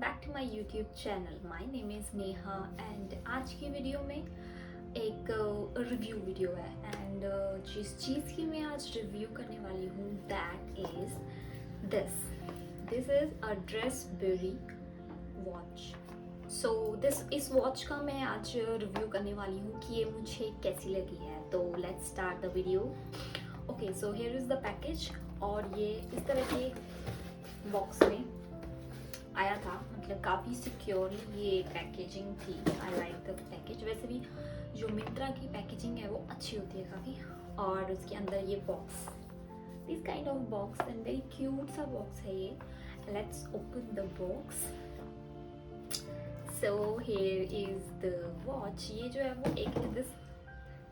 Back to my YouTube channel. My name is Neha and आज की video में एक रिव्यू वीडियो है एंड जिस चीज़ की मैं आज रिव्यू करने वाली हूँ that is this is a Dressberry watch. So इस वॉच का मैं आज रिव्यू करने वाली हूँ कि ये मुझे कैसी लगी है। तो let's start the video. Okay, so here is the package और ये इस तरह के बॉक्स में आया था। मतलब काफ़ी सिक्योरली ये पैकेजिंग थी। I like the package. वैसे भी जो मिंत्रा की पैकेजिंग है वो अच्छी होती है काफ़ी। और उसके अंदर ये box, this kind of box and very cute सा बॉक्स है ये। Let's open the box. So here is the watch. ये जो है वो एक दिस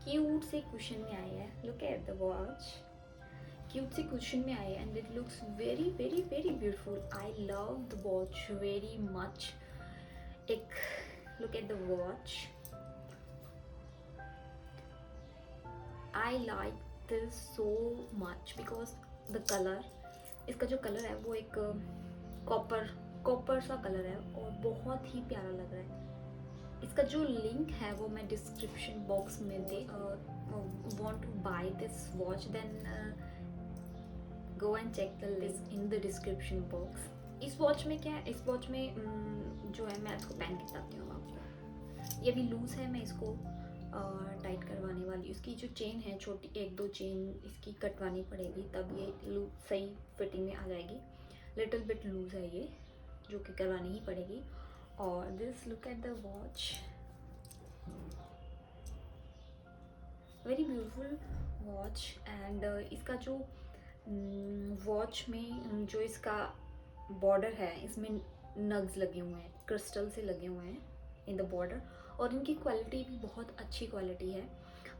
क्यूट से कुशन में आई है। Look at the watch, cute से कुशन में आई है and it looks very very very beautiful. I love the watch very much. एक look at the watch. I like this so much because the colour, इसका जो colour है वो एक कॉपर सा कलर है और बहुत ही प्यारा लग रहा है। इसका जो लिंक है वो मैं डिस्क्रिप्शन बॉक्स में दे want to buy this watch then go and check the link in the description box। इस वॉच में क्या है, इस वॉच में जो है मैं इसको पहन के बताती हूँ आपको। ये भी लूज है, मैं इसको टाइट करवाने वाली हूँ। इसकी जो चेन है छोटी, एक दो चेन इसकी कटवानी पड़ेगी तब ये लूज सही फिटिंग में आ जाएगी। लिटिल बिट लूज है ये, जो कि करवानी ही पड़ेगी। और this look at the watch, very beautiful watch. And इसका जो वॉच में जो इसका बॉर्डर है इसमें नग्स लगे हुए हैं, क्रिस्टल से लगे हुए हैं इन द बॉर्डर। और इनकी क्वालिटी भी बहुत अच्छी क्वालिटी है।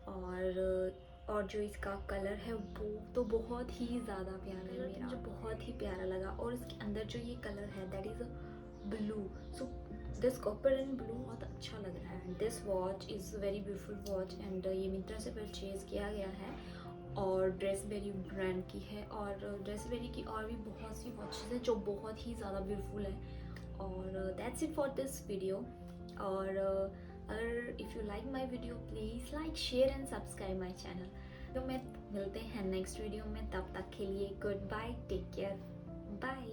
और जो इसका कलर है वो तो बहुत ही ज़्यादा प्यारा है, मेरा जो बहुत ही प्यारा लगा। और इसके अंदर जो ये कलर है that is blue. So this copper and blue बहुत अच्छा लग रहा है। This watch is very beautiful watch and ये मिंत्रा से परचेज़ किया गया है और ड्रेसबेरी ब्रांड की है। और ड्रेसबेरी की और भी बहुत सी वॉचेस हैं जो बहुत ही ज़्यादा ब्यूटीफुल है। और that's it for this video. और अगर if you like my video please like share and subscribe my channel. तो मैं मिलते हैं नेक्स्ट वीडियो में, तब तक के लिए goodbye, take care, bye.